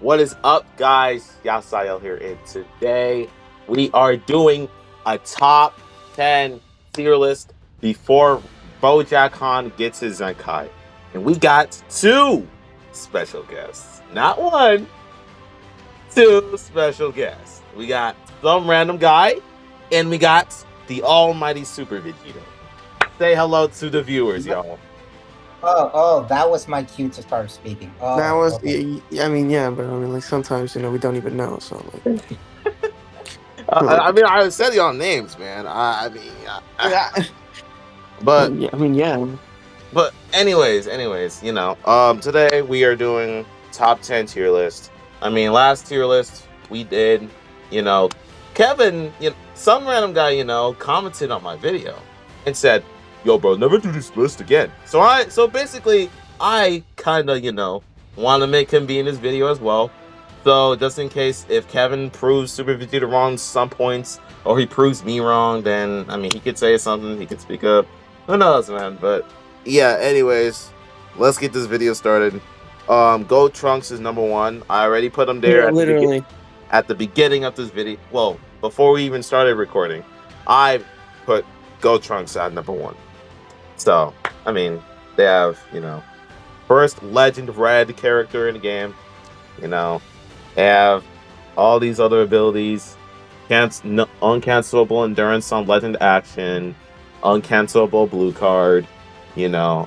What is up, guys? Yasael here, and today we are doing a top 10 tier list before BOJACKHAN gets his ZENKAI. And we got two special guests. Not one, two special guests. We got some random guy, and we got the almighty Super Vegeta. Say hello to the viewers, y'all. That was my cue to start speaking. Oh, That was, okay. yeah, but I mean, like sometimes we don't even know. So like, I mean, I said y'all names, man. yeah, But yeah. anyways, today we are doing top 10 tier list. I mean, last tier list we did, you know, Kevin, some random guy, commented on my video and said, "Yo, bro, never do this list again." So basically, I kind of, want to make him be in his video as well. So just in case if Kevin proves Super Vegeta wrong some points, or he proves me wrong, then I mean, he could say something, he could speak up. Who knows, man? But yeah, anyways, let's get this video started. Go Trunks is number one. I already put him there Yeah, literally. at the beginning of this video. Well, before we even started recording, I put Go Trunks at number one. So, I mean, they have, first Legend Red character in the game. They have all these other abilities. Uncancelable endurance on Legend Action, uncancelable blue card,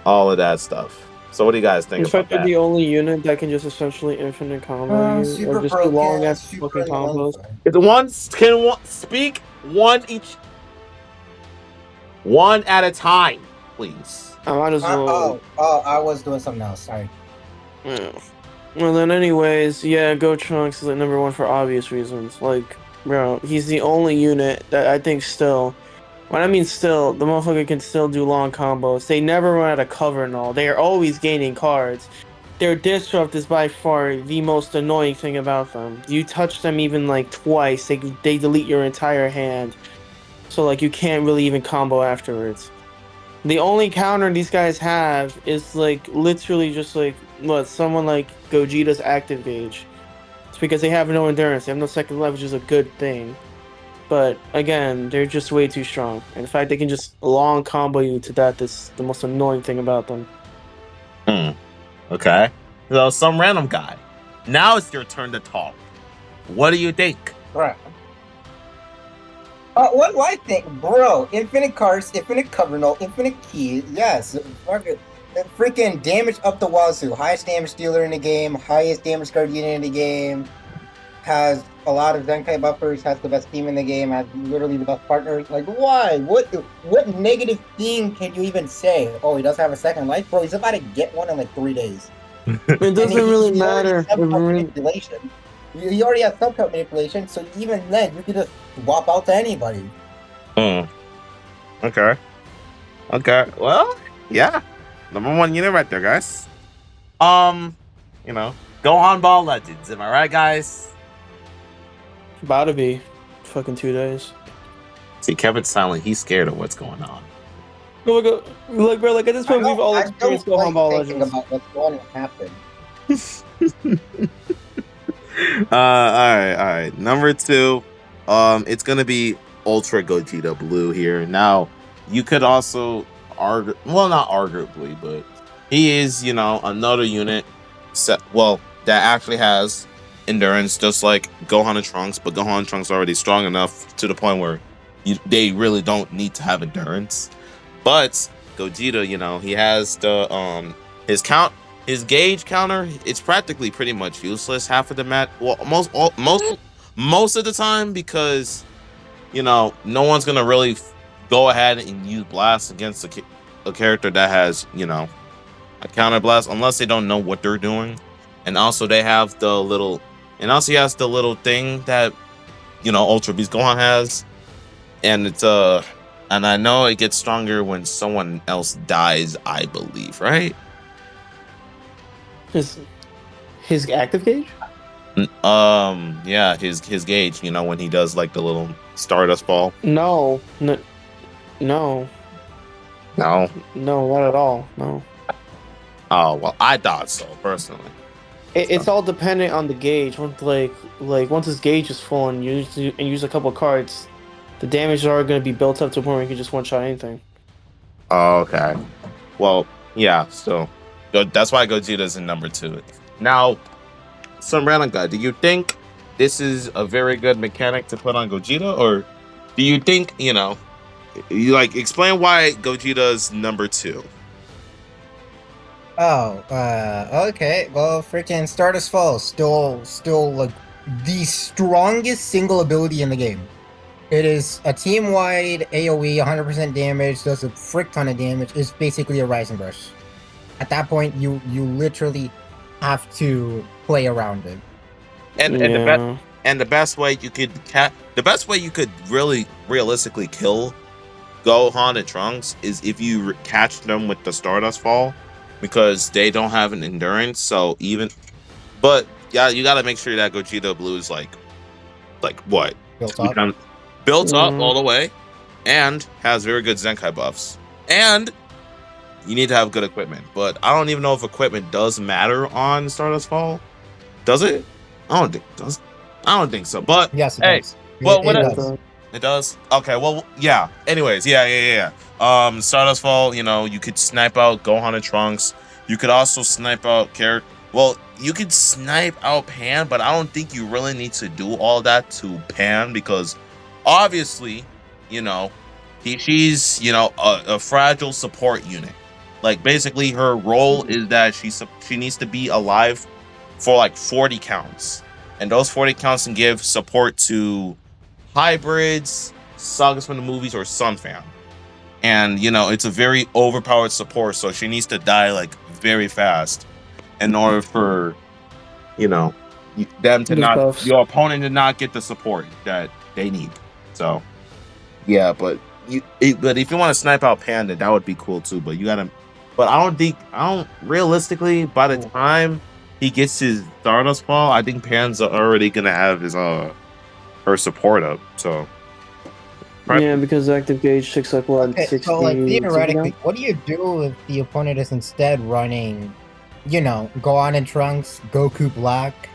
all of that stuff. So what do you guys think In about fact, they're that? the only unit that can just essentially infinite combo you, or just do long ass fucking combos. If the ones can speak one at a time, please. I might as well. I was doing something else. Sorry. Yeah. Well then, anyways, yeah, Go Trunks is like number one for obvious reasons. Like, bro, he's the only unit that I think still. When I mean still, the motherfucker can still do long combos. They never run out of cover and all. They are always gaining cards. Their disrupt is by far the most annoying thing about them. You touch them even like twice, they delete your entire hand. So like you can't really even combo afterwards. The only counter these guys have is like literally just like someone like Gogeta's active gauge. It's because they have no endurance, they have no second level, which is a good thing. But again, they're just way too strong. And the fact they can just long combo you to death is the most annoying thing about them. Okay. So some random guy. Now it's your turn to talk. What do you think? Right. What do I think, bro? Infinite cards, infinite cover, no, infinite key. Yes, freaking damage up the wazoo. Highest damage dealer in the game, highest damage card unit in the game. Has a lot of Zenkai buffers. Has the best team in the game. Has literally the best partners. Like, why? What negative thing can you even say? Oh, he doesn't have a second life, bro. He's about to get one in like 3 days. It doesn't really matter. Manipulation. He already has subcut manipulation, so even then, you could just swap out to anybody. Okay. Well, yeah. Number one unit right there, guys. Gohan Ball Legends. Am I right, guys? About to be. Fucking 2 days. See, Kevin's silent. He's scared of what's going on. Oh my god. Like, bro, like at this point, we've all experienced Gohan Ball Legends. About what's going to happen. All right. Number two, it's gonna be Ultra Gogeta Blue here. Now, you could also argue, well, not arguably, but he is, another unit that actually has endurance, just like Gohan and Trunks, but Gohan and Trunks are already strong enough to the point where they really don't need to have endurance. But Gogeta, he has the his gauge counter. It's practically pretty much useless half of the match. Well, most of the time, because no one's gonna really go ahead and use blast against a character that has a counter blast unless they don't know what they're doing. And also they have the little, and also he has the little thing that Ultra Beast Gohan has, and it's and I know it gets stronger when someone else dies, I believe, right? His active gauge? Yeah, his gauge, when he does like the little Stardust ball. No, not at all. No. Oh, well, I thought so, personally. It's all dependent on the gauge. Once once his gauge is full and you use a couple cards, the damage is already going to be built up to a point where you can just one shot anything. Okay. Well, yeah. So that's why Gogeta's in number 2. Now, some random guy. Do you think this is a very good mechanic to put on Gogeta, or do you think you like explain why Gogeta's number 2? Oh, okay. Well, freaking Stardust Fall still like the strongest single ability in the game. It is a team-wide AoE, 100% damage, does a frick ton of damage. It's basically a Rising Brush. At that point, you literally have to play around it. And the best way you could really realistically kill Gohan and Trunks is if you catch them with the Stardust Fall, because they don't have an endurance. So but yeah, you got to make sure that Gogeta Blue is like what built up all the way, and has very good Zenkai buffs, and you need to have good equipment. But I don't even know if equipment does matter on Stardust Fall. Does it? I don't think so. But yes, it hey, does. well, It does. It does? Okay, well, yeah. Anyways, yeah. Stardust Fall, you could snipe out Gohan and Trunks. You could also snipe out Well, you could snipe out Pan, but I don't think you really need to do all that to Pan, because obviously, she's, a fragile support unit. Like, basically, her role is that she needs to be alive for like 40 counts. And those 40 counts can give support to hybrids, sagas from the movies, or Sunfam. And it's a very overpowered support, so she needs to die like very fast in order for them to not, your opponent to not get the support that they need. So yeah, but if you want to snipe out Panda, that would be cool too. But I don't realistically, by the time he gets his Stardust Fall, I think Pan's already gonna have his her support up. So yeah, because active gauge takes like what, okay, 60. so like theoretically, what do you do if the opponent is instead running, Gohan and Trunks, Goku Black?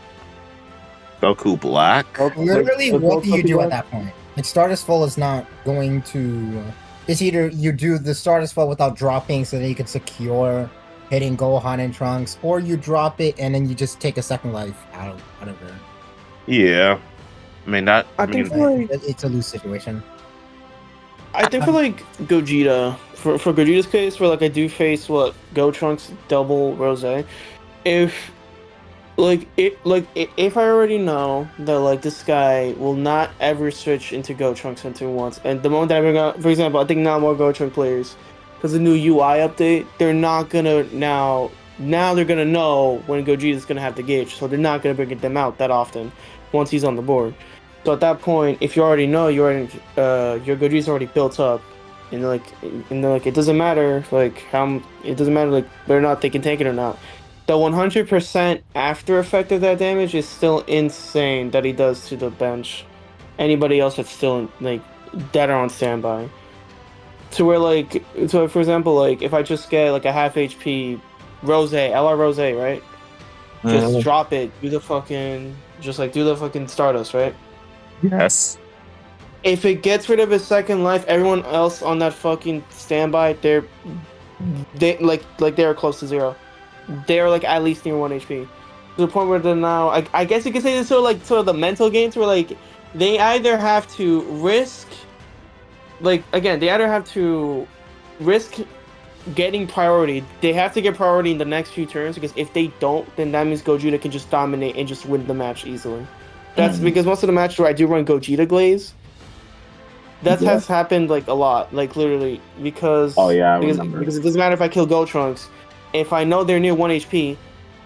Goku Black? Literally, what do you do at that point? Like, Stardust Fall is not going to. It's either you do the Stardust Fall without dropping, so that you can secure hitting Gohan and Trunks, or you drop it and then you just take a second life out of it. Yeah, I mean that. I think it's a loose situation. I think for like Gogeta, for Gogeta's case, where like I do face Go Trunks double Rose, if I already know that like this guy will not ever switch into Go Trunks into once, and the moment that I bring up, for example, I think now more Go Trunks players, because the new UI update, they're not gonna now they're gonna know when Gogeta's gonna have the gauge, so they're not gonna bring them out that often once he's on the board. So at that point, if you already know your Gogeta's already built up, and it doesn't matter whether or not they can take it or not. The 100% after effect of that damage is still insane that he does to the bench. Anybody else that's still that are on standby. To where so for example, if I just get like a half HP LR Rose, right? Just drop it, do the fucking Stardust, right? Yes. If it gets rid of his second life, everyone else on that fucking standby, they're close to 0. They're like at least near 1 HP. To the point where they're now, I guess you could say this sort of the mental games where they either have to risk, they either have to risk getting priority. They have to get priority in the next few turns, because if they don't, then that means Gogeta can just dominate and just win the match easily. That's because most of the matches where I do run Gogeta Glaze, that has happened a lot, literally, because because it doesn't matter if I kill Go Trunks. If I know they're near 1 HP,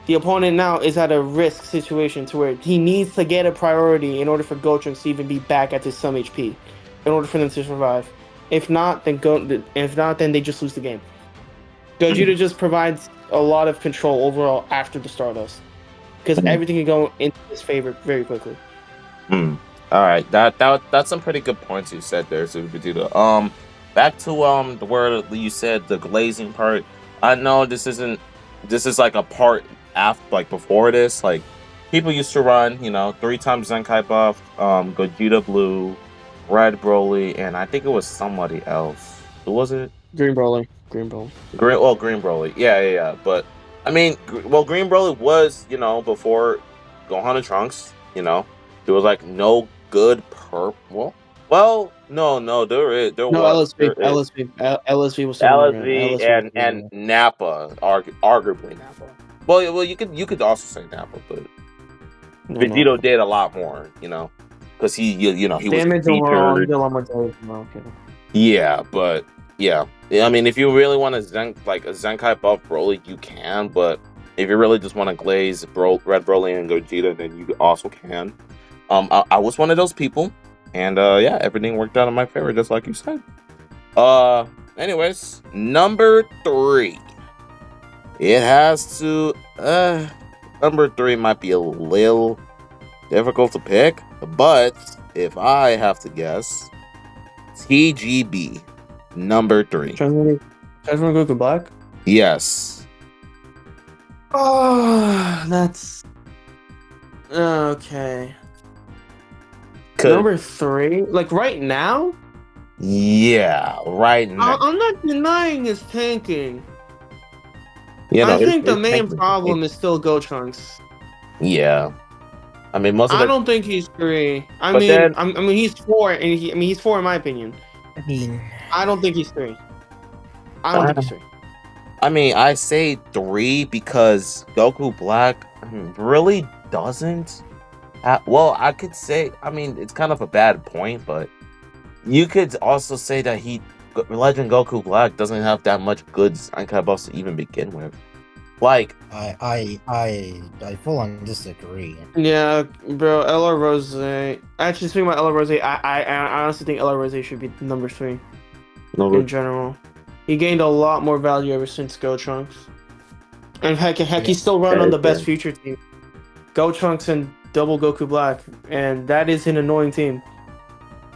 the opponent now is at a risk situation to where he needs to get a priority in order for Go Trunks to even be back at his some HP, in order for them to survive. If not, then they just lose the game. Gogeta just provides a lot of control overall after the Stardust, because everything can go in his favor very quickly. All right, that's some pretty good points you said there, Super Vegeta. Back to the word you said, the glazing part. I know this is like a part after, like before this, like people used to run, you know, 3 times Zenkai buff, Gogeta Blue, Red Broly, and I think it was somebody else. Who was it? Green Broly. Green Broly. Green Broly. Yeah. But I mean, Green Broly was, you know, before Gohan and Trunks, you know, there was like no good no, there No, was LSV was still running around. LSV LSV was still and running Nappa, arguably Nappa. Well, you could also say Nappa, but around. Vegito did a lot more, you know, because he was Damage overall, he featured. did a lot more damage. Okay. Yeah, but yeah, I mean, if you really want to like a Zenkai buff Broly, you can. But if you really just want to glaze Red Broly and Gogeta, then you also can. I was one of those people, and yeah, everything worked out in my favor, just like you said. Anyways, number 3. It has to. Number 3 might be a little difficult to pick, but if I have to guess, TGB, number 3. Transform Goku Black? Yes. Oh, that's okay. Number 3, like right now. Yeah, right now. I'm not denying his tanking. You know, I think the main problem is still Gotrunks. Yeah. I mean, I don't think he's 3. I mean, he's 4, and he's 4 in my opinion. I don't think he's 3. I don't think he's 3. I mean, I say 3 because Goku Black really doesn't. Well, I could say, I mean, it's kind of a bad point, but you could also say that Legend Goku Black doesn't have that much good Zenkai buffs to even begin with. Like, I full on disagree. Yeah, bro, LR Rose. Actually, speaking about LR Rose, I honestly think LR Rose should be number 3 in general. He gained a lot more value ever since Gotrunks. And heck, he's still running on the best future team. Gotrunks and Double Goku Black, and that is an annoying team.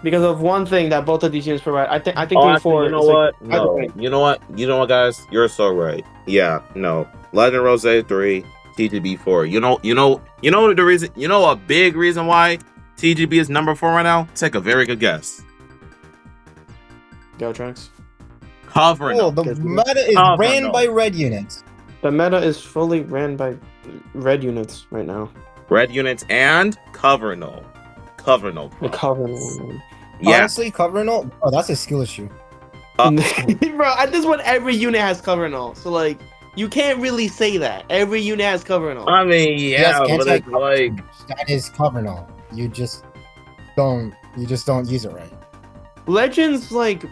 Because of one thing that both of these units provide. I think 3 and 4. You know what? No. You know what, guys? You're so right. Yeah, no. Legend Rose 3, TGB 4. You know the reason. You know a big reason why TGB is number 4 right now. Take a very good guess. Gotrunks. Covering. Oh, the meta is ran by red units. The meta is fully ran by red units right now. Red units and Covernal. The Covernal. Yeah. Honestly, Covernal. Oh, that's a skill issue. Bro, at this point, every unit has Covernal. So like, you can't really say that every unit has Covernal. I mean, yeah, but it's like that is Covernal. You just don't use it right. Legends, like,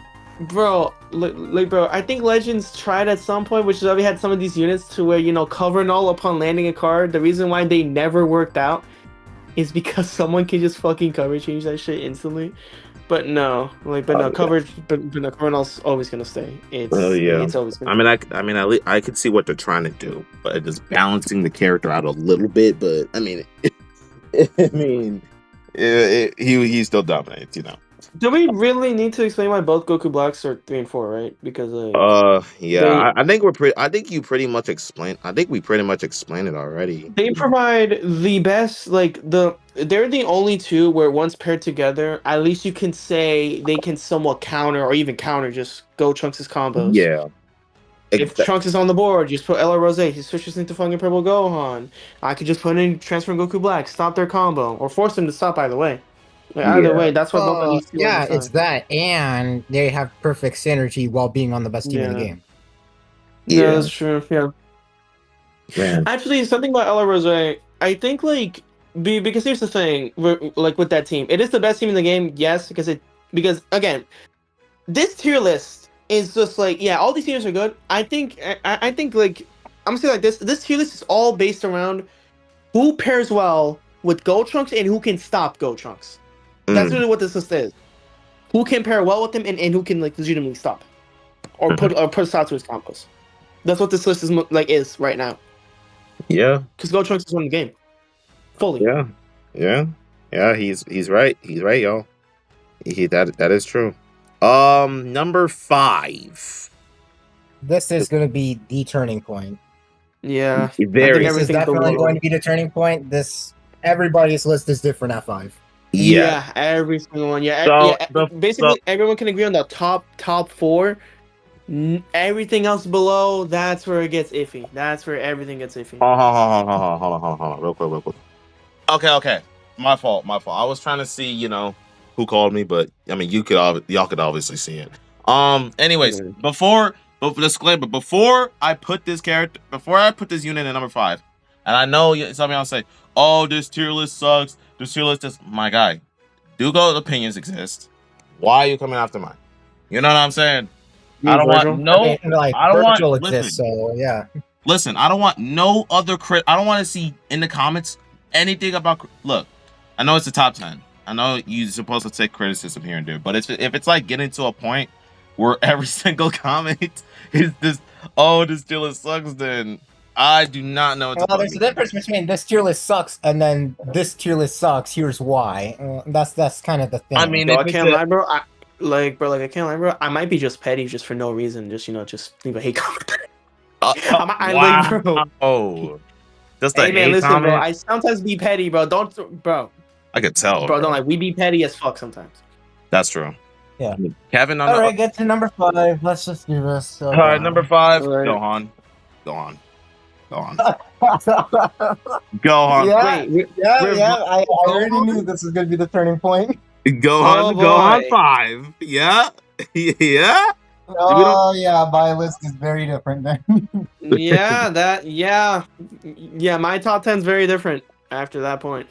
bro, I think Legends tried at some point, which is why we had some of these units to where, you know, Covernal upon landing a card. The reason why they never worked out is because someone can just fucking cover change that shit instantly. But no, coverage, but no, Covernal's always gonna stay. It's always gonna I could see what they're trying to do, but just balancing the character out a little bit. But I mean, he still dominates, you know. Do we really need to explain why both Goku Blacks are 3 and 4, right? Because I think you pretty much explained. I think we pretty much explained it already. They provide the best, they're the only 2 where once paired together, at least you can say they can somewhat counter or even counter just Trunks' combos. Yeah. If Trunks is on the board, just put LR Rose, he switches into fucking Purple Gohan. I could just put in Transform Goku Black, stop their combo, or force them to stop either way. Either way, that's what both of these 2 yeah, it's that, and they have perfect synergy while being on the best team in the game. Yeah, that's true. Yeah. Man. Actually, something about LR Rose, I think because here's the thing, with that team, it is the best team in the game. Yes, because again, this tier list is just all these teams are good. I think I'm gonna say like this tier list is all based around who pairs well with Gotrunks and who can stop Gotrunks. That's really what this list is. Who can pair well with him and who can legitimately stop or put a stop to his combos. That's what this list is right now. Yeah. Because Gotrunks is winning the game fully. Yeah. He's right. He's right, y'all. That is true. Number 5. This is gonna be the turning point. Yeah, I think Very. This is everything definitely below. going to be the turning point. Everybody's list is different at 5. Yeah, every single one. Yeah, So yeah. the Basically, everyone can agree on the top 4. Everything else below, that's where it gets iffy. That's where everything gets iffy. hold on, real quick. Okay. My fault. I was trying to see, who called me, but I mean, y'all could obviously see it. Anyways, Yeah. but disclaimer, before I put this unit in number 5, and I know some of y'all say, "Oh, this tier list sucks. This tier list is my guy." Google opinions exist. Why are you coming after mine? You know what I'm saying? I You, don't want Virgil? no. I don't want. Virtual exists, so yeah. Listen, I don't want no other I don't want to see in the comments anything about. Look, I know it's the top 10. I know you're supposed to take criticism here and there, but if it's like getting to a point where every single comment is this, oh, this tier list sucks, then I do not know what to Well, there's a fucking difference between this tier list sucks and then this tier list sucks. Here's why. That's kind of the thing. I mean, Bro, if I it's can't lie, bro. I can't lie, bro. I might be just petty, just for no reason. Just leave a hate comment. Like, bro. wow, just a Hey man, hate listen, comment. bro. I sometimes be petty, bro. Bro, I could tell, bro. Don't like we be petty as fuck sometimes. That's true. Yeah. Kevin, All right, get to number 5. Let's just do this. All right, number 5. All right. Go on. yeah, Go on. Wait, I already knew this was going to be the turning point. Go on. Oh, Go on. boy. 5. Yeah. Yeah. Oh, yeah, my list is very different then. yeah. My top 10 is very different after that point.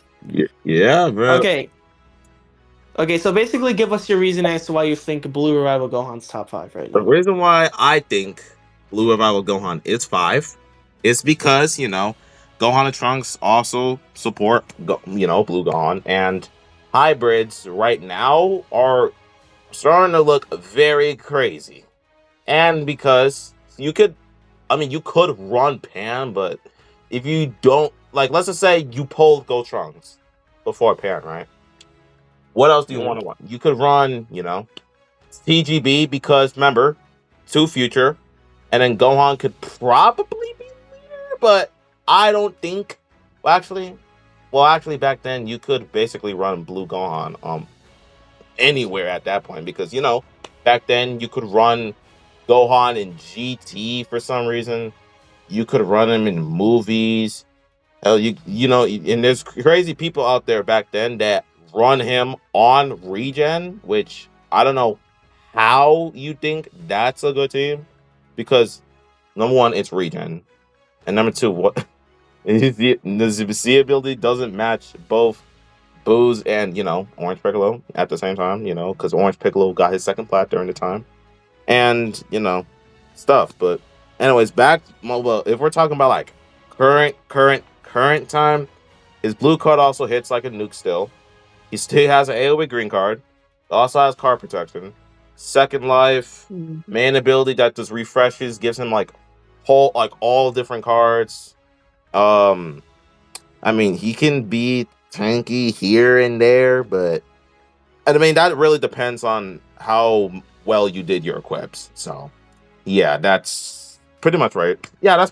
Yeah, bro. Okay. So basically, give us your reason as to why you think Blue Revival Gohan's top 5 right The now. reason why I think Blue Revival Gohan is 5 is because, Gohan and Trunks also support, Blue Gohan, and hybrids right now are starting to look very crazy. And because you could run Pan, but if you don't, like, let's just say you pulled Go Trunks before Pan, right? What else do you want to run? You could run, TGB, because remember, 2 future, and then Gohan could probably be leader, but I don't think. Actually, back then you could basically run Blue Gohan anywhere at that point, because back then you could run Gohan in GT for some reason. You could run him in movies. Hell, and there's crazy people out there back then that run him on regen, which I don't know how you think that's a good team, because number 1, it's regen, and number 2, what the Z ability doesn't match both Boo's and Orange Piccolo at the same time, because Orange Piccolo got his second plat during the time, and stuff. But anyways, if we're talking about like current time, his blue card also hits like a nuke still. He still has an AoE green card. Also has card protection. Second life, main ability that just refreshes, gives him like all different cards. I mean, he can be tanky here and there, but I mean that really depends on how well you did your equips. So yeah, that's pretty much right. Yeah, that's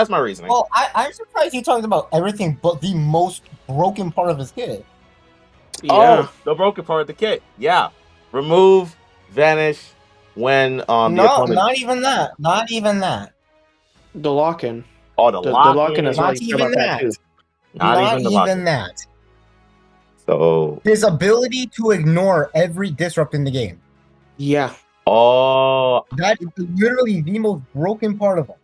my reasoning. Well, I'm surprised you talked about everything but the most broken part of his kit. Yeah. Oh, the broken part of the kit. Yeah. Remove, vanish when No, not even that. Not even that. The lock-in. Oh, the lock-in as well. Not even that. Not even that. So His ability to ignore every disrupt in the game. Yeah. Oh, That is literally the most broken part of him.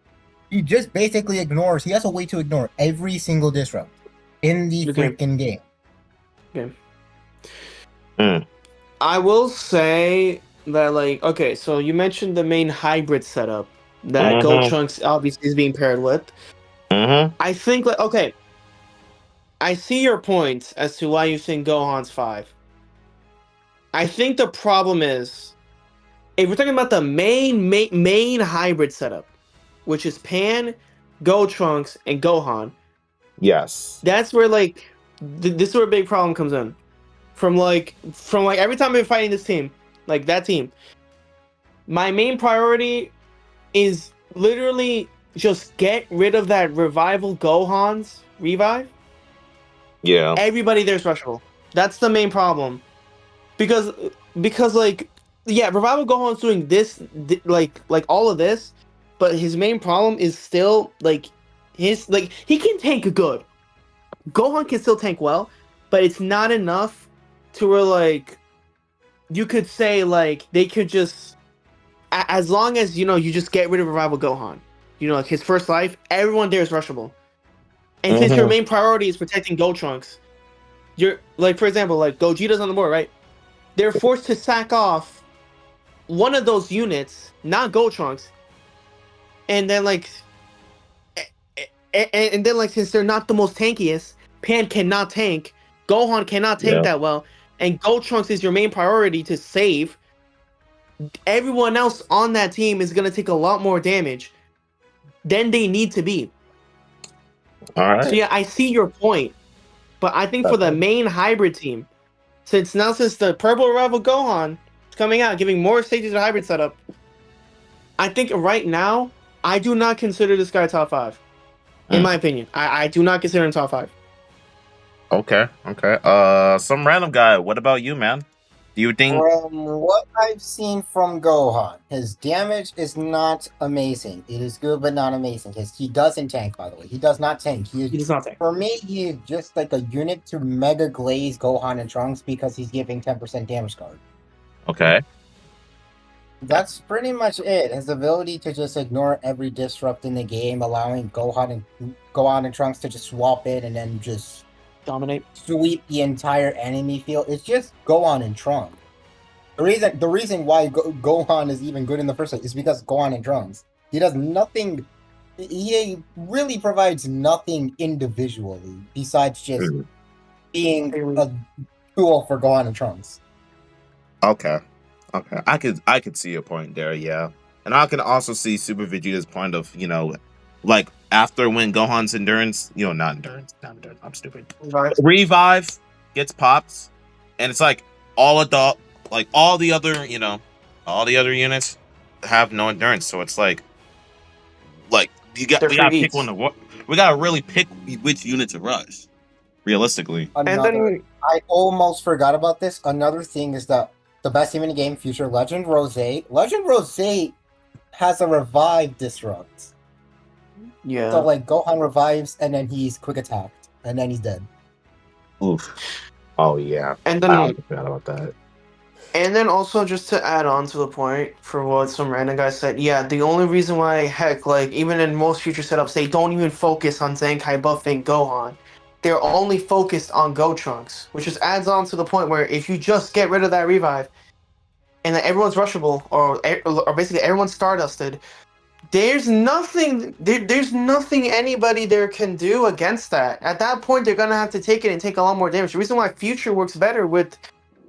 He just basically ignores. He has a way to ignore every single disrupt in the freaking game. I will say that, like, okay, so you mentioned the main hybrid setup that Gold Trunks obviously is being paired with. I think, like, okay, I see your point as to why you think Gohan's 5. I think the problem is, if we're talking about the main hybrid setup, which is Pan, Gold Trunks, and Gohan. Yes. That's where, like, this is where a big problem comes in. From every time I'm fighting this team, like that team, my main priority is literally just get rid of that revival Gohan's revive, Yeah. everybody there's rushable. That's the main problem. Because like, yeah, revival Gohan's doing this like all of this, but his main problem is still like his like he can tank good. Gohan can still tank well, but it's not enough to where like you could say like they could just as long as you know you just get rid of revival Gohan, you know, like his first life, everyone there is rushable. And since your main priority is protecting Gotrunks, you're like, for example, like Gogeta's on the board, right? They're forced to sack off one of those units, not Gotrunks, and then like, and then like since they're not the most tankiest, Pan cannot tank, Gohan cannot tank that well, and Gotrunks is your main priority to save. Everyone else on that team is gonna take a lot more damage than they need to be. All right. So yeah, I see your point, but I think for the main hybrid team, since the purple rival Gohan is coming out, giving more stages of hybrid setup, I think right now I do not consider this guy top 5. In my opinion, I do not consider him top 5. Okay. Some random guy. What about you, man? Do you think? From what I've seen from Gohan, his damage is not amazing. It is good, but not amazing. He doesn't tank, by the way. He does not tank. He does not tank. For me, he is just like a unit to mega glaze Gohan and Trunks because he's giving 10% damage card. Okay. That's pretty much it. His ability to just ignore every disrupt in the game, allowing Gohan and Trunks to just swap in and then just dominate, sweep the entire enemy field. It's just Gohan and Trunks. The reason why Gohan is even good in the first place is because Gohan and Trunks. He does nothing. He really provides nothing individually besides just being a tool for Gohan and Trunks. Okay. I could see your point there, yeah. And I can also see Super Vegeta's point of, you know, like after when Gohan's endurance, you know, not endurance, I'm stupid. Revive gets popped, and it's like all the other units have no endurance, so it's like we gotta pick one we gotta really pick which unit to rush, realistically. I almost forgot about this. Another thing is that the best team in the game, Future Legend Rose. Legend Rose has a revive disrupt. Yeah. So like Gohan revives and then he's quick attacked and then he's dead. Oof. Oh yeah. And then I forgot about that. And then also just to add on to the point for what some random guy said, yeah, the only reason why heck, like even in most future setups, they don't even focus on Zenkai buffing Gohan. They're only focused on Gotrunks, which just adds on to the point where if you just get rid of that revive, and then everyone's rushable, or basically everyone's stardusted, there's nothing anybody there can do against that. At that point, they're gonna have to take it and take a lot more damage. The reason why Future works better with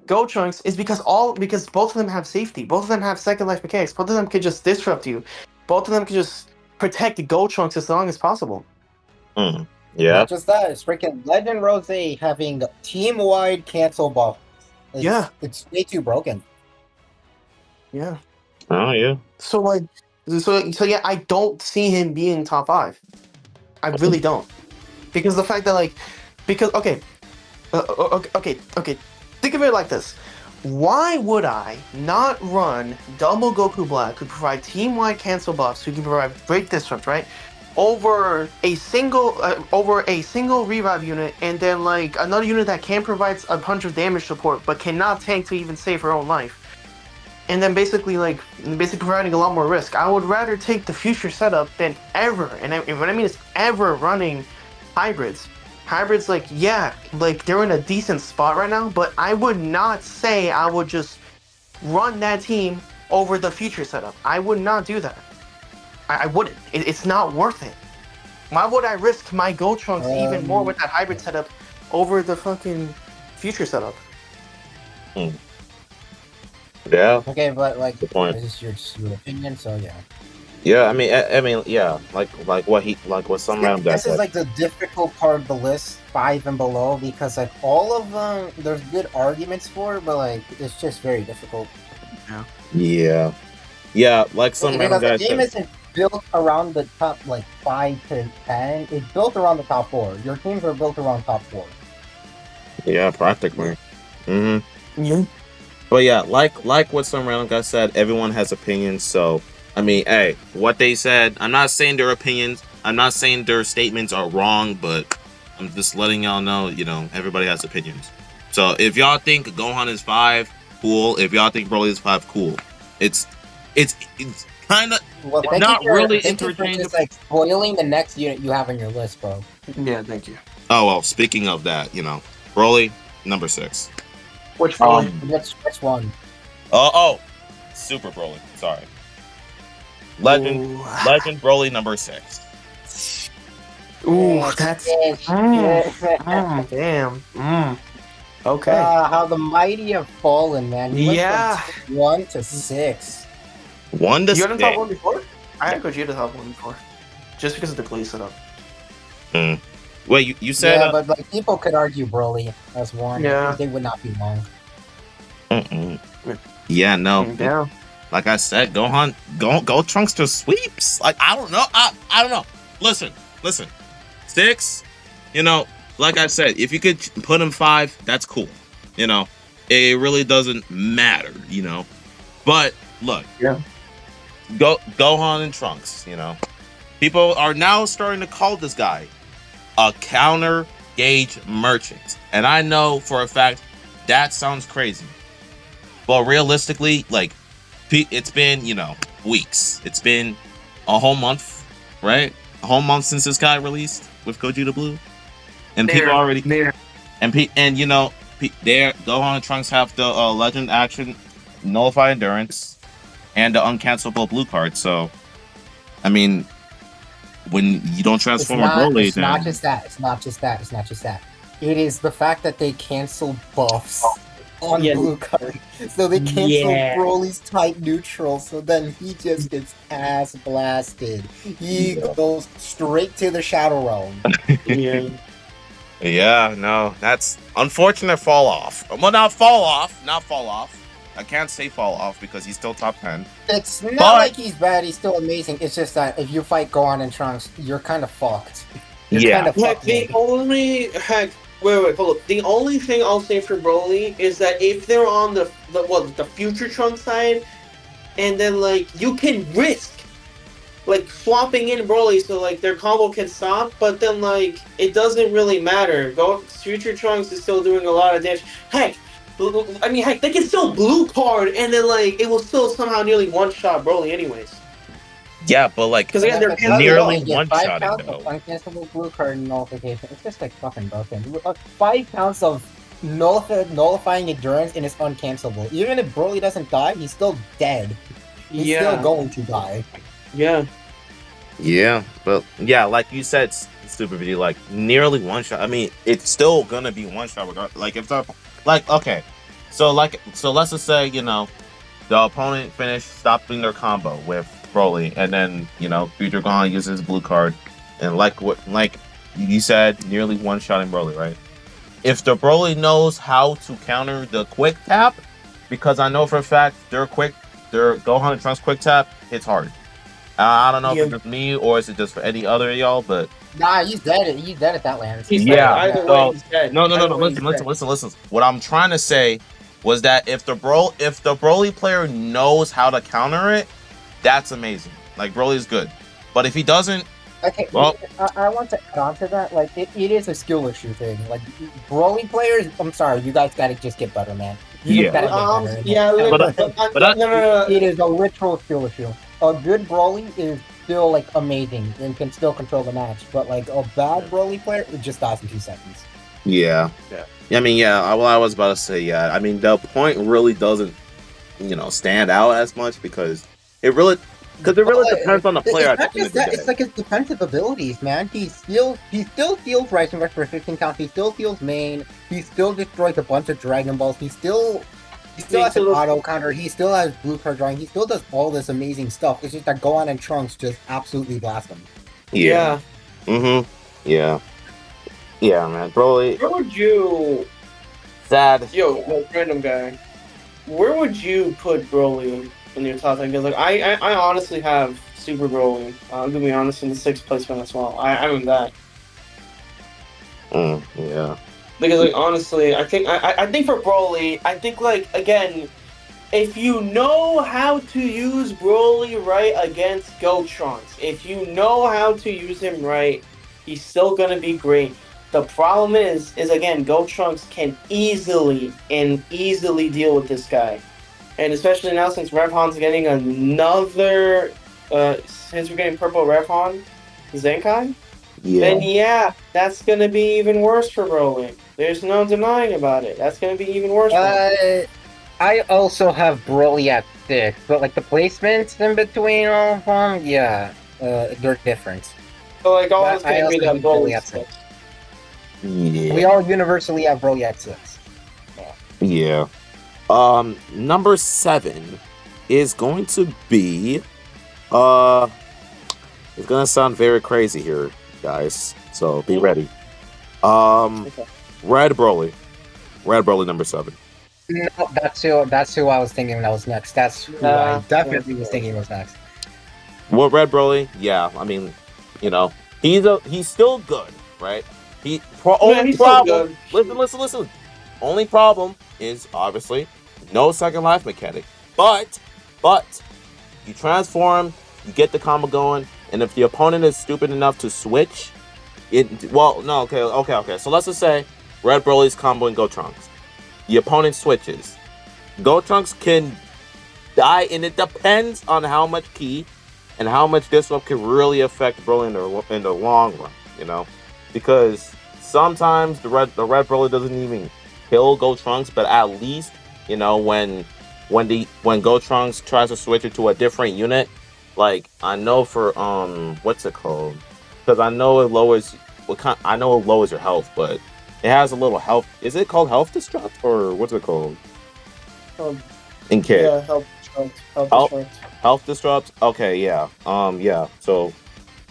Gotrunks is because both of them have safety. Both of them have second life mechanics. Both of them can just disrupt you. Both of them can just protect the Gotrunks as long as possible. Yeah. Not just that, it's freaking Legend Rose having team-wide cancel buffs. It's way too broken. Yeah. Oh yeah. So yeah, I don't see him being top 5. I really don't, because the fact that okay, think of it like this: why would I not run Double Goku Black, who provide team-wide cancel buffs, who can provide great disrupt, right, over a single revive unit, and then like another unit that can provide a bunch of damage support but cannot tank to even save her own life? And then basically providing a lot more risk. I would rather take the future setup than ever, and what I mean is ever, running hybrids. Hybrids, like, yeah, like they're in a decent spot right now, but I would not say I would just run that team over the future setup. I would not do that. I wouldn't. It's not worth it. Why would I risk my Gotrunks even more with that hybrid setup over the fucking future setup? Yeah. Okay, but like, good point. This is your opinion, so yeah. Yeah, I mean, yeah, like what some random guys This is like the difficult part of the list, 5 and below, because like all of them, there's good arguments for, but like it's just very difficult. Yeah, like some random guys. built around the top like 5 to 10. It's built around the top 4. Your teams are built around top 4. Yeah, practically. Yeah. But yeah, like what some random guy said, everyone has opinions. So I mean, hey, what they said, I'm not saying their opinions, I'm not saying their statements are wrong, but I'm just letting y'all know, everybody has opinions. So if y'all think Gohan is 5, cool. If y'all think Broly is 5, cool. It's kind of Well, not really thank you for interchangeable. just like spoiling the next unit you have on your list, bro. Yeah, thank you. Oh well, speaking of that, Broly number 6. Which Broly? Which one? Oh, Super Broly. Sorry. Legend Broly number 6. Ooh, Yes, that's yes, damn. Okay. How the mighty have fallen, man. He went Yeah. from 1 to 6. 1 to You hadn't 6. top 1 before? I had Gogeta top 1 before. Just because of the glaze setup. Wait, you said Yeah, but like people could argue Broly as 1. Yeah. They would not be wrong. Yeah, no. Yeah. Like I said, Gohan, go Trunks to sweeps. Like I don't know. I don't know. Listen. 6. Like I said, if you could put him 5, that's cool. It really doesn't matter. But look, Yeah. Gohan and Trunks. People are now starting to call this guy a counter gauge merchant, and I know for a fact that sounds crazy, but realistically, like, it's been weeks. It's been a whole month, right? A whole month since this guy released with Gogeta Blue, and people already there. And there Gohan and Trunks have the Legend Action, Nullify Endurance, and the uncancelable blue card. So, I mean, when you don't transform a Broly, it's not just that. It's not just that. It is the fact that they cancel buffs on blue card. So they cancel Broly's type neutral, so then he just gets ass blasted. He goes straight to the Shadow Realm. Yeah, no, that's unfortunate fall off. Well, not fall off. I can't say fall off because he's still top 10. It's not like he's bad, he's still amazing. It's just that if you fight Gohan and Trunks, you're kind of fucked. Wait, hold up. The only thing I'll say for Broly is that if they're on the future Trunks side, and then like you can risk like swapping in Broly so like their combo can stop, but then like it doesn't really matter. Future Trunks is still doing a lot of damage. Heck, they can still blue card, and then like it will still somehow nearly one-shot Broly anyways. Yeah, but like, because again, they're nearly one-shotting though. Uncancelable blue card nullification. It's just like fucking broken. 5 counts of nullifying endurance and it's uncancelable. Even if Broly doesn't die, he's still dead. He's still going to die. Yeah, but yeah, like you said, Super Video, like nearly one shot. I mean, it's still gonna be one shot regardless. Like if the okay, so let's just say the opponent finished stopping their combo with Broly, and then Future Gohan uses blue card, and like you said, nearly one shotting Broly, right? If the Broly knows how to counter the quick tap, because I know for a fact their Gohan and Trunks quick tap hits hard. I don't know if it's just me or is it just for any other of y'all, but nah, he's dead. He's dead at that land. He's dead. Either way, he's dead. No. Listen. What I'm trying to say was that if the Broly player knows how to counter it, that's amazing. Like Broly's good, but if he doesn't, okay. Well, I want to add on to that. Like it is a skill issue thing. Like Broly players, I'm sorry, you guys gotta just get better, man. It is a literal skill issue. A good Broly is still like amazing and can still control the match, but like a bad Broly player, it just dies in 2 seconds. Yeah. I mean, I was about to say, I mean, the point really doesn't, stand out as much because it really depends on the player. It's not just that; it's like his defensive abilities, man. He still steals Rising Rush for 15 counts. He still steals main. He still destroys a bunch of Dragon Balls. He still has an auto counter. He still has blue card drawing. He still does all this amazing stuff. It's just that Gohan and Trunks just absolutely blast him. Yeah. Yeah, man. Broly. Where would you? Sad. Random guy. Where would you put Broly in your top 10? Because like I honestly have Super Broly. I'm gonna be honest, in the 6th placement as well. I remember that. Yeah. Because like honestly, I think for Broly, I think like again, if you know how to use Broly right against Gotrunks, if you know how to use him right, he's still gonna be great. The problem is again, Gotrunks can easily deal with this guy, and especially now since Revhan's getting another, since we're getting purple Revhan, Zenkai. Yeah. Then yeah, that's gonna be even worse for Broly. There's no denying about it. That's gonna be even worse for him. I also have Broly at 6, but like the placements in between all of them, yeah, they're different. So like all But this I can be also that have Broly Broly at stuff. 6. Yeah. We all universally have Broly at 6. Yeah. Number 7 is going to be it's gonna sound very crazy here, guys. So be ready. Okay. Red Broly. Red Broly number 7. No, that's who I was thinking that was next. That's who I definitely was thinking was next. Well, Red Broly, yeah. I mean, you know, he's still good, right? Only he's still problem. good. Listen. Only problem is obviously no second life mechanic. But you transform, you get the combo going, and if the opponent is stupid enough to switch, okay. So let's just say Red Broly's comboing Gotrunks. The opponent switches. Gotrunks can die, and it depends on how much ki and how much disrupt can really affect Broly in the long run, you know? Because sometimes the red Broly doesn't even kill Gotrunks, but at least, you know, when Gotrunks tries to switch it to a different unit, like I know for what's it called? Because I know it lowers your health, but it has a little health. Is it called health destruct or what's it called? In Kid. Yeah, health destruct. Health disrupt. Okay, yeah. Yeah. So,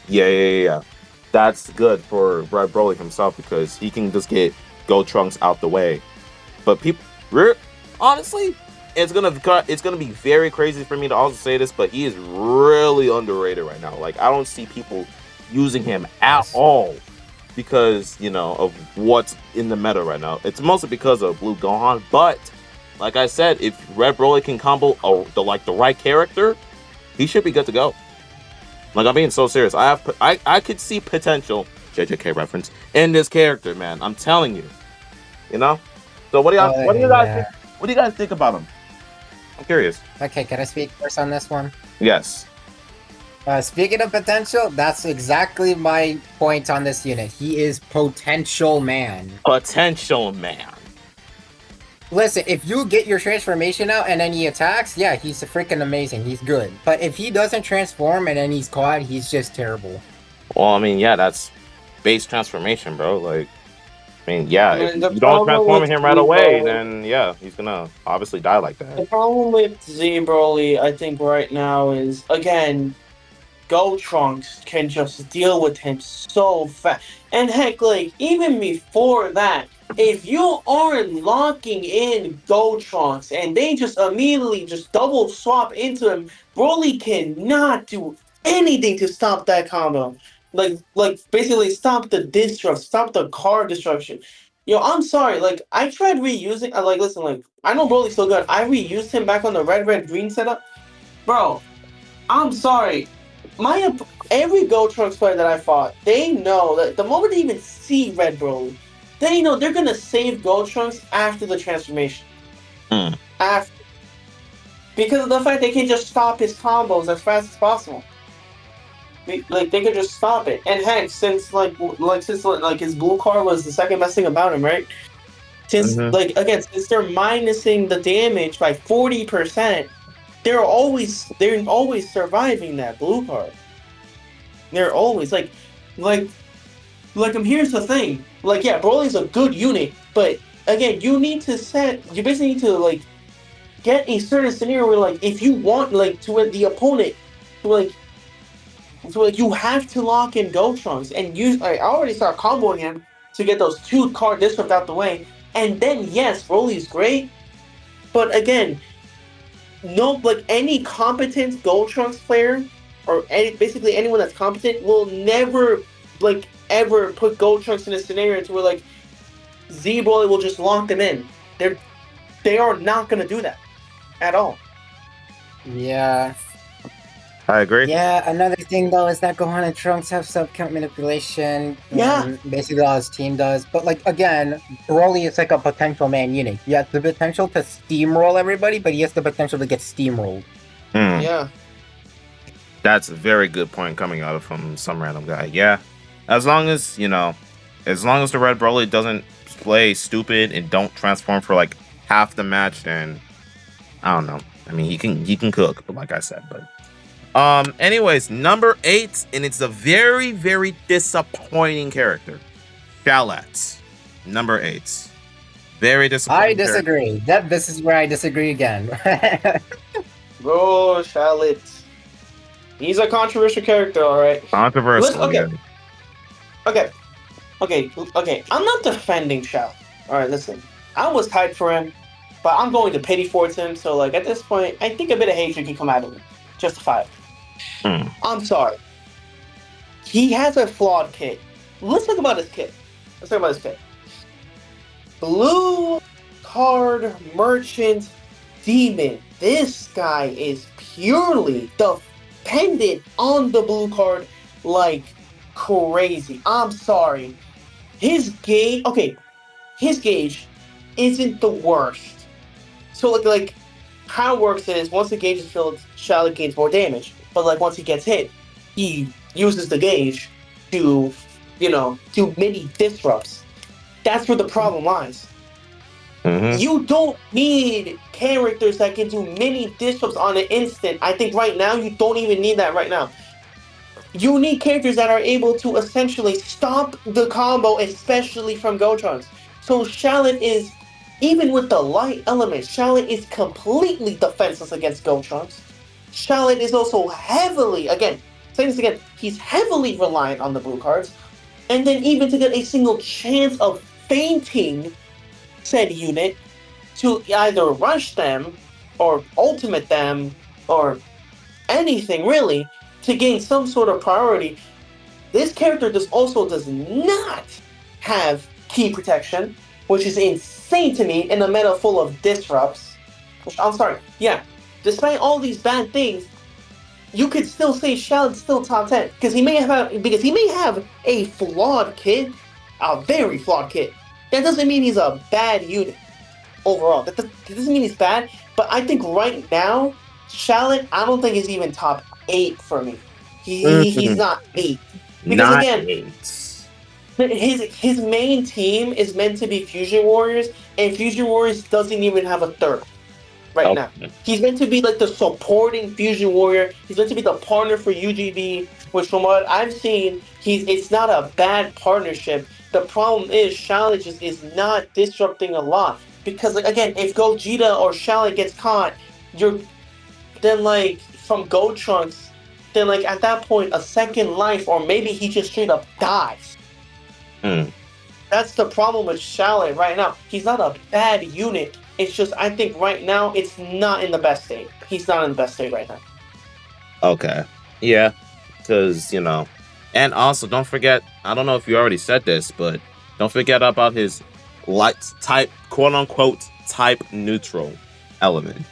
yeah. That's good for Red Broly himself because he can just get Gotrunks out the way. But honestly, it's gonna be very crazy for me to also say this, but he is really underrated right now. Like I don't see people using him at all because of what's in the meta right now. It's mostly because of Blue Gohan, but like I said, if Red Broly can combo the right character, he should be good to go. Like I'm being so serious. I could see potential JJK reference in this character, man. I'm telling you. So what do you guys think about him? I'm curious. Okay, can I speak first on this one? Yes. Speaking of potential, that's exactly my point on this unit. He is potential man. Potential man. Listen, if you get your transformation out and then he attacks, yeah, he's freaking amazing. He's good. But if he doesn't transform and then he's caught, he's just terrible. Well, I mean, yeah, that's base transformation, bro. Like, I mean, yeah, if you don't transform him right away, then yeah, he's gonna obviously die like that. The problem with Z Broly, I think, right now is again, Gotrunks can just deal with him so fast. And heck, like, even before that, if you aren't locking in Gotrunks and they just immediately just double swap into him, Broly cannot do anything to stop that combo. Like basically stop the disrupt, stop the car destruction. Yo, I'm sorry, like, I tried reusing, listen, like, I know Broly's so good. I reused him back on the red, green setup. Bro, I'm sorry. Every Gotrunks player that I fought, they know that the moment they even see Red Broly, they know they're gonna save Gotrunks after the transformation. After, because of the fact they can just stop his combos as fast as possible. Like they could just stop it. And heck, since his blue card was the second best thing about him, right? Since since they're minusing the damage by 40%. They're always surviving that blue card. They're always here's the thing. Like, yeah, Broly's a good unit, but again, you basically need to get a certain scenario where if you want to the opponent to you have to lock in Gotrunks and use I already start comboing him to get those 2 card disrupt out the way, and then yes, Broly's great, but again, no, any competent Gotrunks player or basically anyone that's competent will never like ever put Gold Trunks in a scenario to where like Z Broly will just lock them in. They are not gonna do that at all. Yeah. I agree. Yeah, another thing though is that Gohan and Trunks have sub-count manipulation. Yeah. Basically all his team does. But like again, Broly is like a potential man unit. He has the potential to steamroll everybody, but he has the potential to get steamrolled. Hmm. Yeah. That's a very good point coming out of from some random guy. Yeah. As long as, as long as the Red Broly doesn't play stupid and don't transform for like half the match, then I don't know. I mean, he can cook, but like I said, but anyways, number 8, and it's a very, very disappointing character. Shallot. Number 8. Very disappointing. I disagree. This is where I disagree again. Bro, Shallot. He's a controversial character, alright. Controversial. Okay. I'm not defending Shallot. Alright, listen. I was hyped for him, but I'm going to pity towards him, so like at this point, I think a bit of hatred can come out of him. Justified. I'm sorry. He has a flawed kit. Let's talk about his kit. Blue card merchant demon. This guy is purely dependent on the blue card like crazy. I'm sorry. His gauge isn't the worst. So like how it works is once the gauge is filled, Shallot gains more damage. But like once he gets hit, he uses the gauge to, do mini disrupts. That's where the problem lies. Mm-hmm. You don't need characters that can do mini disrupts on an instant. I think right now you don't even need that right now. You need characters that are able to essentially stop the combo, especially from Gotrunks. So Shallot is, even with the light element, Shallot is completely defenseless against Gotrunks. Shallot is also heavily, he's heavily reliant on the blue cards. And then even to get a single chance of fainting said unit to either rush them or ultimate them or anything really to gain some sort of priority, this character does not have key protection, which is insane to me in a meta full of disrupts. Despite all these bad things, you could still say Shallot's still top 10 because he may have a flawed kit, a very flawed kit. That doesn't mean he's a bad unit overall. That doesn't mean he's bad, but I think right now, Shallot, I don't think is even top 8 for me. He's not 8. Because Not again, 8. his main team is meant to be Fusion Warriors, and Fusion Warriors doesn't even have a third right now. He's meant to be like the supporting Fusion Warrior. He's meant to be the partner for UGB, which from what I've seen, it's not a bad partnership. The problem is Shallot just is not disrupting a lot. Because like again, if Gogeta or Shallot gets caught, then like from Gotrunks, then like at that point a second life, or maybe he just straight up dies. That's the problem with Shallot right now. He's not a bad unit. It's just I think right now it's not in the best state. He's not in the best state right now. Okay. Yeah. Because, and also don't forget, I don't know if you already said this, but don't forget about his light type, quote unquote, type neutral element.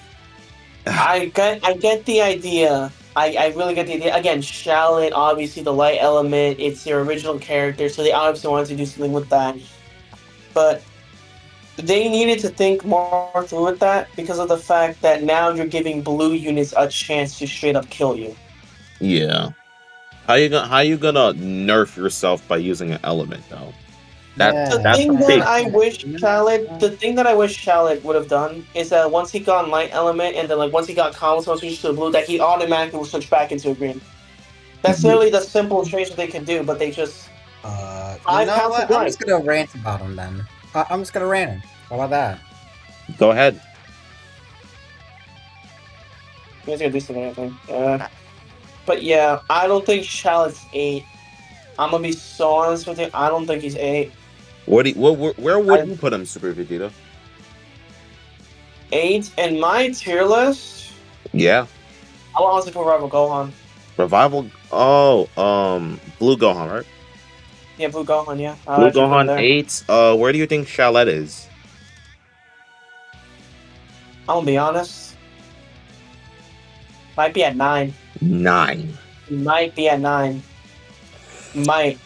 I get the idea. I really get the idea. Again, Shallot, obviously the light element, it's their original character, so they obviously wanted to do something with that. But they needed to think more through with that because of the fact that now you're giving blue units a chance to straight up kill you. Yeah. How you gonna nerf yourself by using an element though? The thing that I wish Shallot would have done is that once he got light element and then like once he got combos and switched to the blue, that he automatically would switch back into a green. That's literally the simple change that they can do, but they just I'm just gonna rant about him then. I'm just gonna rant him. How about that? Go ahead. You guys gonna do something, I think. But yeah, I don't think Shallot's 8. I'm gonna be so honest with you. I don't think he's 8. Where would you put him, Super Vegeta? 8 in my tier list. Yeah. I would honestly put Rival Gohan. Revival. Oh, Blue Gohan, right? Yeah, Blue Gohan. Yeah, I'll Blue actually put him Gohan there. 8. Where do you think Charlotte is? I'm gonna be honest. Might be at 9. 9. Might be at 9. Might.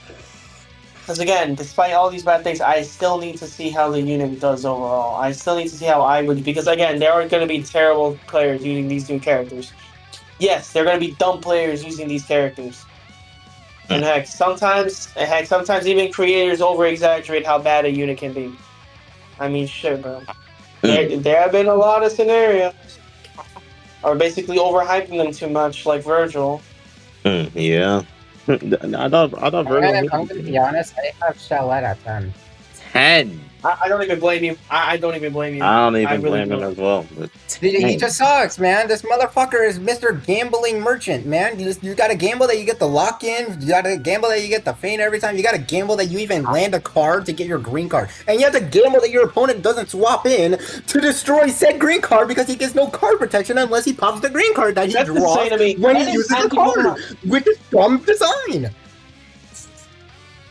Because again, despite all these bad things, I still need to see how the unit does overall. I still need to see how I would, because again, there are going to be terrible players using these new characters. Yes, there are going to be dumb players using these characters. And sometimes even creators over exaggerate how bad a unit can be. I mean, shit, bro. There have been a lot of scenarios, or basically overhyping them too much, like Virgil. Yeah. I thought Virgil And hit I'm gonna be honest, I have Charlotte at 10. 10. I don't even blame you. I don't even blame you. I don't even really blame him don't. as well. But He 10. just sucks, man. This motherfucker is Mr. Gambling Merchant, man. You gotta gamble that you get the lock in. You gotta gamble that you get the feint every time. You gotta gamble that you even land a card to get your green card. And you have to gamble that your opponent doesn't swap in to destroy said green card because he gets no card protection unless he pops the green card that he That's draws insane to me. when That he is uses the card, which is dumb design.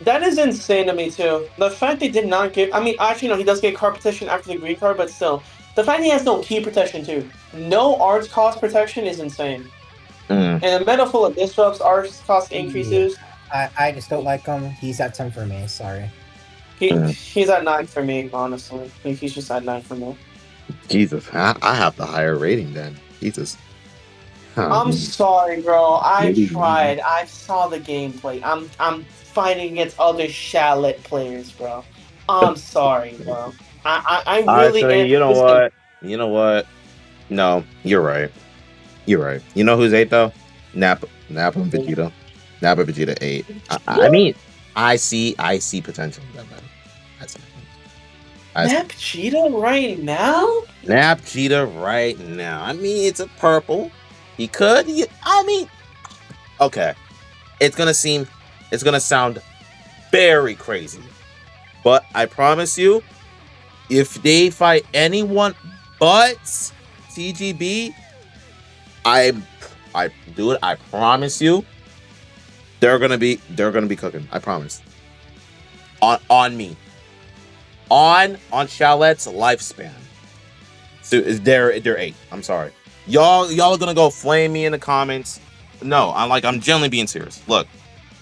That is insane to me too. The fact they did not give. I mean, actually, no, he does get card protection after the green card, but still, the fact he has no key protection too, no arts cost protection is insane. And a meta full of disrupts, arts cost increases. I just don't like him. He's at 10 for me. Sorry. He's at 9 for me, honestly. He's just at 9 for me. Jesus, I have the higher rating then. Jesus. I'm sorry, bro. I Maybe. tried. I saw the gameplay. I'm fighting against other Shallot players, bro. I'm sorry, bro. I really am. You know what? You know what? No, you're right. You're right. You know who's 8 though? Nappa and Vegeta. Nappa Vegeta 8. I mean, I see potential in that, man. Nap Cheetah right now? Nap Cheetah right now. I mean, it's a purple. He could. I mean, okay. It's gonna sound very crazy, but I promise you, if they fight anyone but TGB, I do it. I promise you, they're gonna be cooking. I promise. On me. On Charlotte's lifespan. So they're 8. I'm sorry. Y'all are gonna go flame me in the comments. No, I'm genuinely being serious. Look,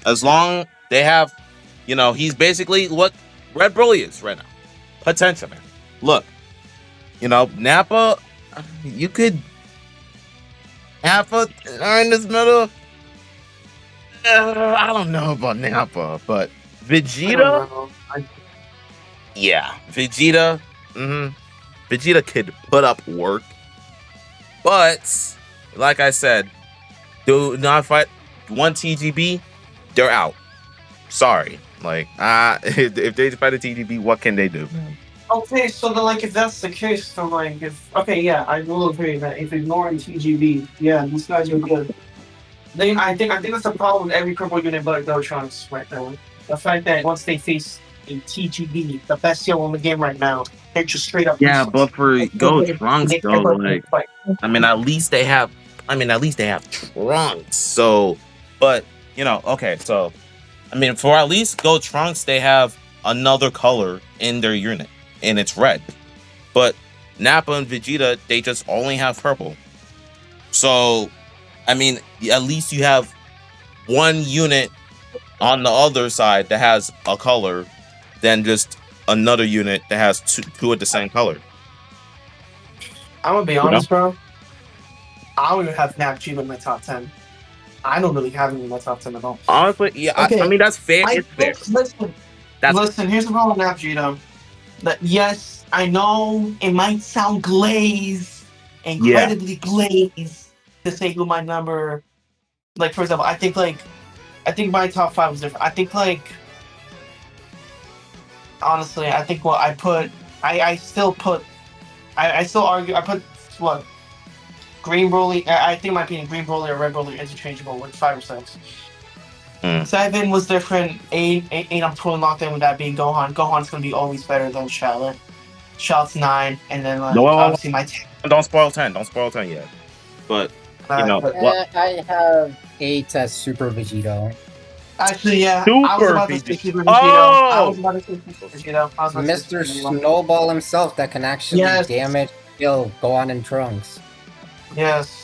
as long they have, he's basically what Red Broly is right now. Potential, man. Look, Nappa, you could Nappa in this middle. I don't know about Nappa, but Vegeta. Yeah, Vegeta. Vegeta could put up work, but like I said, do not fight one TGB. They're out. Sorry. If they fight a TGB, what can they do? Okay, so then, if that's the case, so I will agree that if ignoring TGB, yeah, these guys are good. I think that's the problem with every purple unit but Gotrunks right now. The fact that once they face a TGB, the best hero in the game right now, they're just straight up. Yeah, but for Gotrunks though, at least they have. Trunks. So, but okay, so for at least Gotrunks, they have another color in their unit, and it's red. But Nappa and Vegeta, they just only have purple. So, at least you have one unit on the other side that has a color than just another unit that has two of the same color. I'm gonna be honest, bro. I don't even have Nap Cheetah in my top 10. I don't really have him in my top 10 at all. Honestly, yeah. Okay. That's fair. It's fair. Listen, here's the problem with Nap Cheetah. That yes, I know it might sound glaze, incredibly glaze, to say who my number. For example, I think my top 5 was different. I think honestly, I think what I put, I still argue. I put what. Green Broly, I think in my opinion, Green Broly or Red Broly are interchangeable with 5 or 6. 7 was different. 8, I'm totally locked in with that being Gohan. Gohan's gonna be always better than Charlotte. Charlotte's 9, and then obviously my 10. Don't spoil 10. Don't spoil 10 yet. But You know But what? I have 8 as Super Vegito. actually, yeah, I was Super about to say Vegeta. Super Vegito. I was Oh, about to say Super Vegito. I was about to say Mr. Super Vegito. Snowball himself that can actually Yes, damage, kill, go on in Trunks. yes.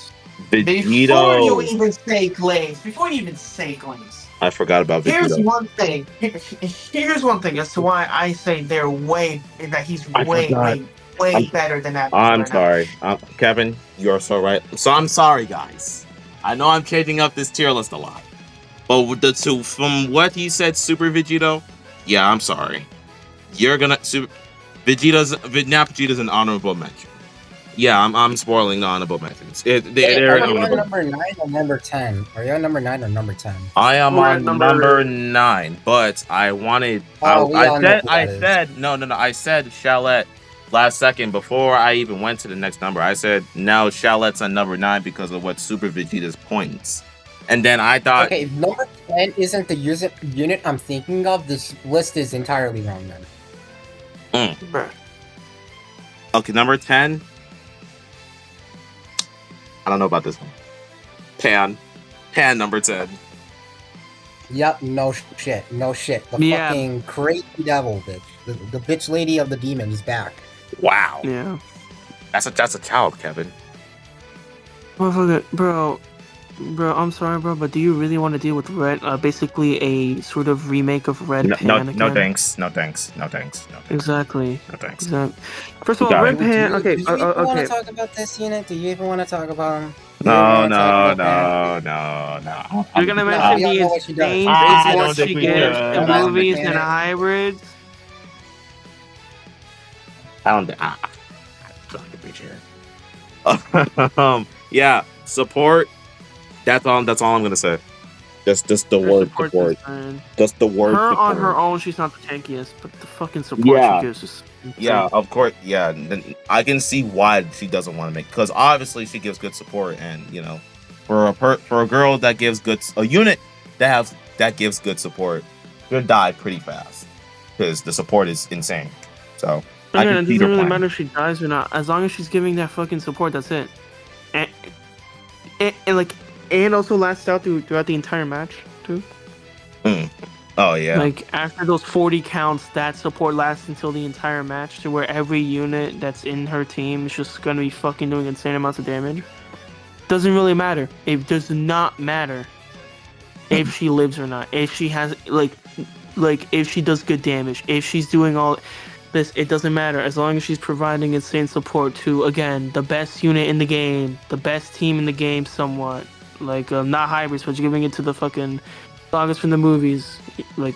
Before you Vegito. even say glaze, I forgot about here's Vegito. one thing. Here's one thing as to why I say that he's I forgot. way I'm better than that I'm right now. sorry, Kevin. You are so right. So I'm sorry, guys. I know I'm changing up this tier list a lot, but with the two from what he said, Super Vegito. Yeah, I'm sorry. You're gonna Nap Vegeta's an honorable mention. Yeah, I'm spoiling the honorable mentions. Wait, They're are an you on honorable. number 9 or number 10? Are you on number 9 or number 10? I am We're at on number number 9, but I wanted. Oh, we all know who I that is. said no. I said Shallot last second before I even went to the next number. I said now Shallot's on number 9 because of what Super Vegeta's points, and then I thought, Okay, if number 10 isn't the unit I'm thinking of, this list is entirely wrong then. Bruh. okay, number 10. I don't know about this one. Pan number 10. Yep, no shit. The Yeah. fucking crazy devil bitch. The bitch lady of the demon is back. Wow, Yeah. that's a child, Kevin. Motherfucker, bro, I'm sorry, bro, but do you really want to deal with Red? Basically a sort of remake of Red Pan again? No thanks. Exactly. No thanks. First You of all, got Red it. Pan. Okay, Do you even want okay. to talk about this unit? Do you even want to talk about him? No. You're gonna No, mention we all the know what she does. insane I support don't think she we gives should. in Dumbass movies and mechanic. hybrids. I don't. I don't appreciate it. Yeah, support. That's all. That's all I'm gonna say. Just the Her word support's support. insane. Just the word Her support. on her own, she's not the tankiest, but the fucking support she Yeah. gives is insane. Yeah, of course. Yeah, then I can see why she doesn't want to make, because obviously she gives good support, and for a girl that gives a unit that gives good support, could die pretty fast because the support is insane. So I Again, can it see doesn't their really plan. matter if she dies or not, as long as she's giving that fucking support. That's it. And, and also lasts out throughout the entire match too. Oh yeah. Like after those 40 counts, that support lasts until the entire match, to where every unit that's in her team is just gonna be fucking doing insane amounts of damage. Doesn't really matter. It does not matter if she lives or not. If she has like if she does good damage, if she's doing all this, it doesn't matter as long as she's providing insane support to, again, the best unit in the game, the best team in the game, somewhat. Like not hybrids, but giving it to the fucking sagas from the movies, like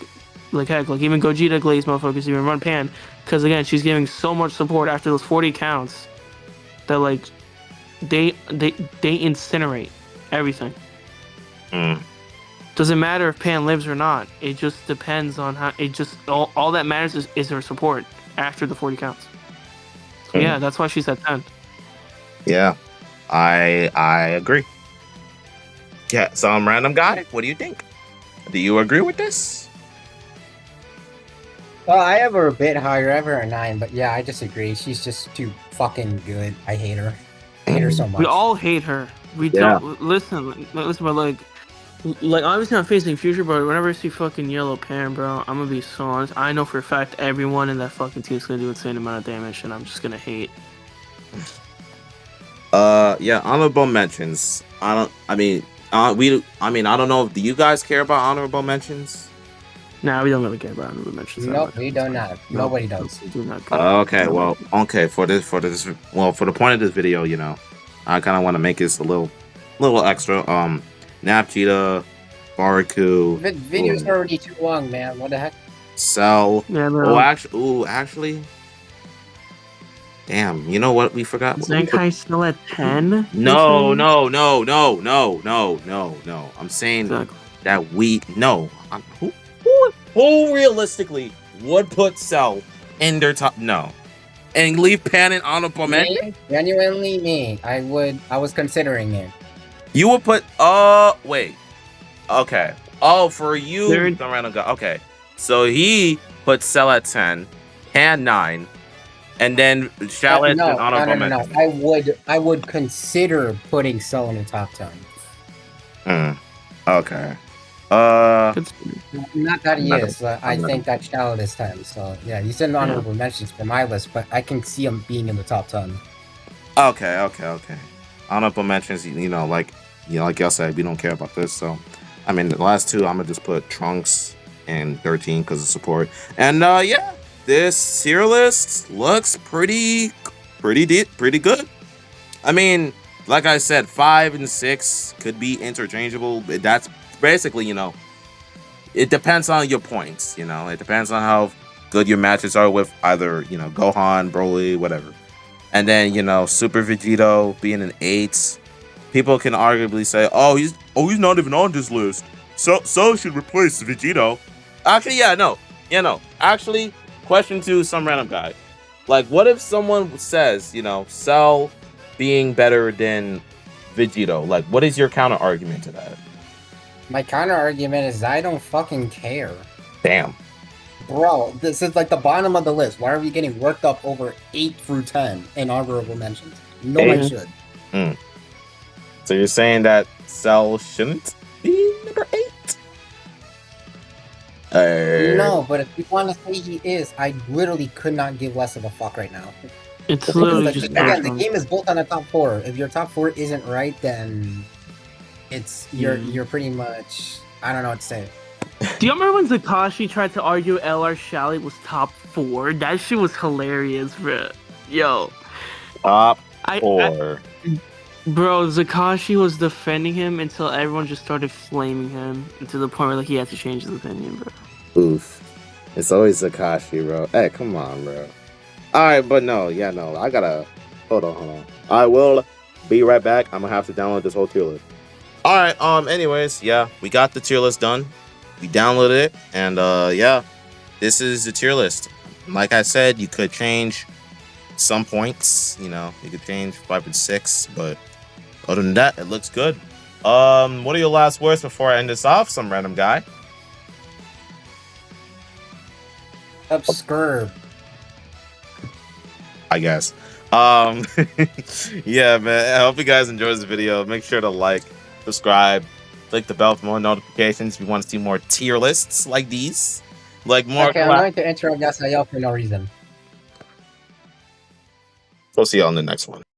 heck, like even Gogeta Glaze motherfuckers even run Pan, because again, she's giving so much support after those 40 counts that like they incinerate everything. Doesn't matter if Pan lives or not. It just depends on how. It just all that matters is her support after the 40 counts. So yeah, that's why she's at 10. Yeah, I agree. Yeah, some random guy. What do you think? Do you agree with this? Well, I have her a bit higher. I have her at 9, but yeah, I disagree. She's just too fucking good. I hate her. I hate her so much. We all hate her. We don't listen, but like obviously I'm facing future, but whenever I see fucking Yellow Pan, bro, I'm gonna be so honest. I know for a fact everyone in that fucking team is gonna do insane amount of damage, and I'm just gonna hate. Yeah, honorable mentions. I don't know. Do you guys care about honorable mentions? Nah, we don't really care about honorable mentions. Nope, we do not. Nobody does. We do not care. Okay, well, okay, for the point of this video, I kind of want to make this a little extra. Nap Cheetah, Baraku. Video's already too long, man. What the heck? Cell. Yeah, bro. Actually. Damn, you know what we forgot? Zenkai still at 10? No. I'm saying Exactly. that who realistically would put Cell in their top? No, and leave Pan and honorable mention. Me? Genuinely me. I was considering it. You would put wait. Okay. Oh, for you, the random guy. Okay. So he put Cell at 10, Pan 9, and then Shallot no, and honorable no. mention. I would consider putting Cell in the top 10. Okay. Not that he I'm not is. I think that Shallot is 10. So yeah, you said honorable mentions for my list, but I can see him being in the top 10. Okay. Honorable mentions, like y'all said, we don't care about this. So, I mean, the last two, I'm gonna just put Trunks and 13 because of support. And yeah, this tier list looks pretty good. I mean, like I said, 5 and 6 could be interchangeable. But that's basically, it depends on your points. It depends on how good your matches are with either Gohan, Broly, whatever. And then, Super Vegito being an 8, people can arguably say, oh, he's not even on this list. So should replace Vegito. Actually, no. Actually, question to some random guy. Like, what if someone says, Cell being better than Vegito? Like, what is your counter argument to that? My counter argument is I don't fucking care. Damn. Bro, this is like the bottom of the list. Why are we getting worked up over 8 through 10 in honorable mentions? Nobody should. So you're saying that Cell shouldn't be number 8? No, but if you want to say he is, I literally could not give less of a fuck right now. It's literally just again, the game is built on a top 4. If your top 4 isn't right, then you're pretty much, I don't know what to say. Do you remember when Zakashi tried to argue LR Shallot was top 4? That shit was hilarious, bro. Yo. Top 4. Bro, Zakashi was defending him until everyone just started flaming him, and to the point where he had to change his opinion, bro. Oof. It's always Zakashi, bro. Hey, come on, bro. Alright, but no, I gotta... Hold on. I will be right back. I'm gonna have to download this whole tier list. Alright, anyways, yeah, we got the tier list done. We downloaded it, and yeah, this is the tier list. Like I said, you could change some points, you could change 5 and 6, but other than that, it looks good. What are your last words before I end this off? Some random guy. Obscure. I guess. Yeah, man. I hope you guys enjoyed this video. Make sure to like, subscribe, click the bell for more notifications if you want to see more tier lists like these. Like more. Okay, I'm going to interrupt Yasael for no reason. We'll see you on the next one.